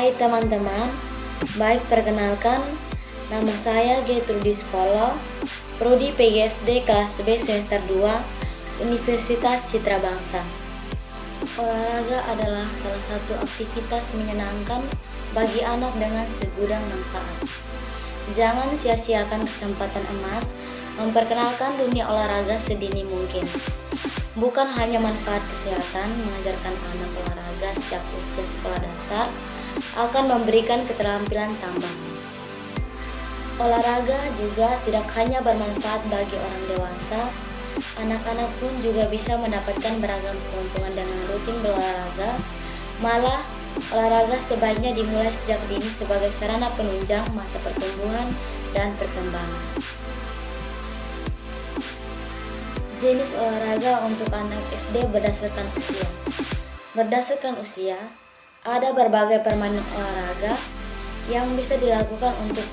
Hai teman-teman, baik perkenalkan, nama saya Gertrudis Polo, Prodi PGSD kelas B semester 2, Universitas Citra Bangsa. Olahraga adalah salah satu aktivitas menyenangkan bagi anak dengan segudang manfaat. Jangan sia-siakan kesempatan emas memperkenalkan dunia olahraga sedini mungkin. Bukan hanya manfaat kesehatan, mengajarkan anak olahraga sejak usia sekolah dasar akan memberikan keterampilan tambahan. Olahraga juga tidak hanya bermanfaat bagi orang dewasa, anak-anak pun juga bisa mendapatkan beragam keuntungan dengan rutin berolahraga. Malah, olahraga sebaiknya dimulai sejak dini sebagai sarana penunjang masa pertumbuhan dan perkembangan. Jenis olahraga untuk anak SD berdasarkan usia. Berdasarkan usia, ada berbagai permainan olahraga yang bisa dilakukan untuk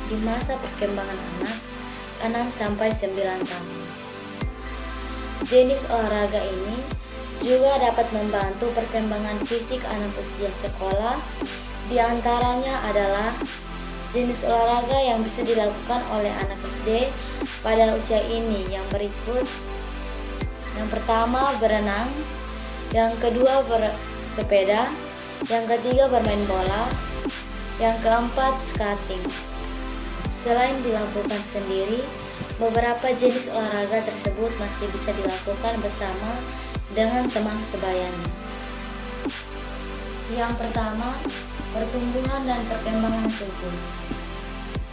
di masa perkembangan anak 6-9 tahun. Jenis olahraga ini juga dapat membantu perkembangan fisik anak usia sekolah. Di antaranya adalah jenis olahraga yang bisa dilakukan oleh anak SD pada usia ini yang berikut. Yang pertama berenang, yang kedua bersepeda, yang ketiga bermain bola, yang keempat skating. Selain dilakukan sendiri, beberapa jenis olahraga tersebut masih bisa dilakukan bersama dengan teman sebayanya. Yang pertama, pertumbuhan dan perkembangan tubuh.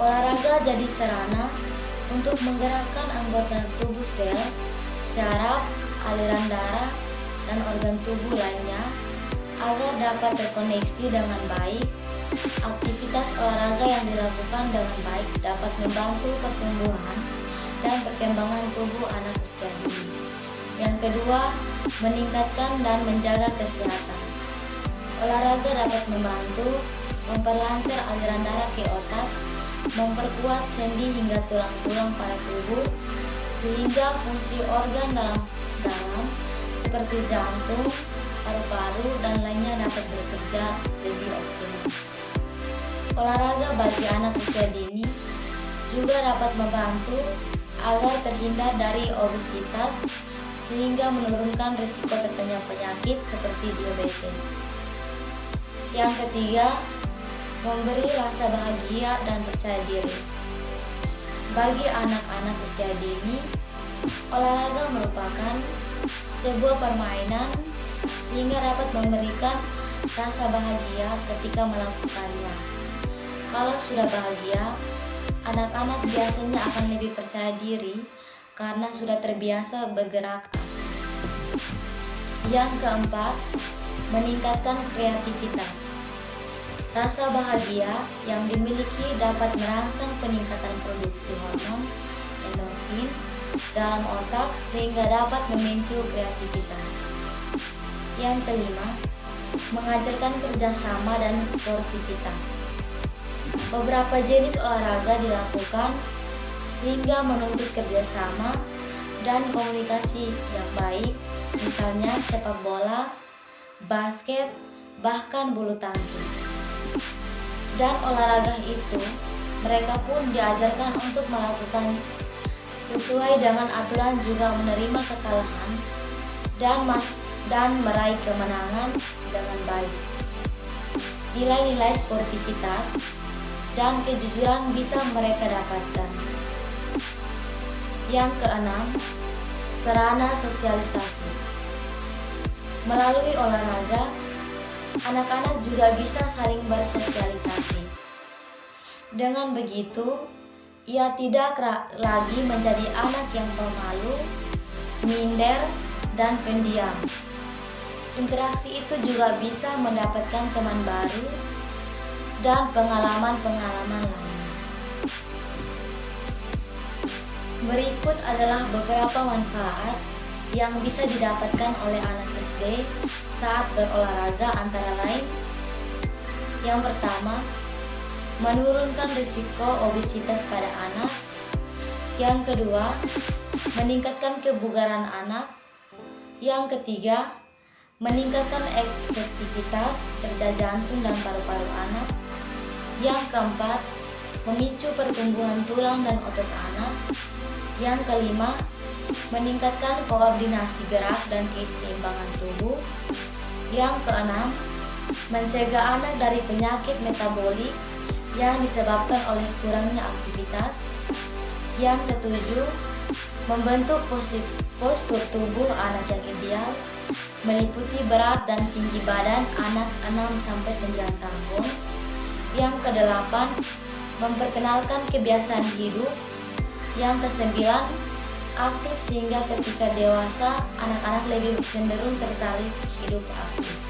Olahraga jadi sarana untuk menggerakkan anggota tubuh sel, syaraf, aliran darah, dan organ tubuh lainnya agar dapat terkoneksi dengan baik. Aktivitas olahraga yang dilakukan dengan baik dapat membantu pertumbuhan dan perkembangan tubuh anak usia dini. Yang kedua, meningkatkan dan menjaga kesehatan. Olahraga dapat membantu memperlancar aliran darah ke otak, memperkuat sendi hingga tulang-tulang pada tubuh, sehingga fungsi organ dalam seperti jantung, paru-paru, dan lainnya dapat bekerja lebih optimal. Olahraga bagi anak usia dini juga dapat membantu agar terhindar dari obesitas sehingga menurunkan risiko terkena penyakit seperti diabetes. Yang ketiga, memberi rasa bahagia dan percaya diri. Bagi anak-anak usia dini, olahraga merupakan sebuah permainan sehingga dapat memberikan rasa bahagia ketika melakukannya. Kalau sudah bahagia, anak-anak biasanya akan lebih percaya diri karena sudah terbiasa bergerak. Yang keempat, meningkatkan kreativitas. Rasa bahagia yang dimiliki dapat merangsang peningkatan produksi hormon endorfin dalam otak sehingga dapat memicu kreativitas. Yang kelima, mengajarkan kerjasama dan sportivitas. Beberapa jenis olahraga dilakukan sehingga menuntut kerjasama dan komunikasi yang baik, misalnya sepak bola, basket, bahkan bulu tangkis. Dan olahraga itu, mereka pun diajarkan untuk melakukan sesuai dengan aturan, juga menerima kekalahan dan meraih kemenangan dengan baik. Nilai-nilai sportivitas dan kejujuran bisa mereka dapatkan. Yang keenam, sarana sosialisasi. Melalui olahraga, anak-anak juga bisa saling bersosialisasi. Dengan begitu, ia tidak lagi menjadi anak yang pemalu, minder, dan pendiam. Interaksi itu juga bisa mendapatkan teman baru dan pengalaman-pengalaman lain. Berikut adalah beberapa manfaat yang bisa didapatkan oleh anak SD saat berolahraga, antara lain: yang pertama, menurunkan risiko obesitas pada anak. Yang kedua, meningkatkan kebugaran anak. Yang ketiga, meningkatkan efektivitas kerja jantung dan paru-paru anak. Yang keempat, memicu pertumbuhan tulang dan otot anak. Yang kelima, meningkatkan koordinasi gerak dan keseimbangan tubuh. Yang keenam, mencegah anak dari penyakit metabolik yang disebabkan oleh kurangnya aktivitas. Yang ketujuh, membentuk postur tubuh anak yang ideal, meliputi berat dan tinggi badan anak 6-9 tahun. Yang kedelapan, memperkenalkan kebiasaan hidup. Yang kesembilan, aktif sehingga ketika dewasa anak-anak lebih cenderung tertarik hidup aktif.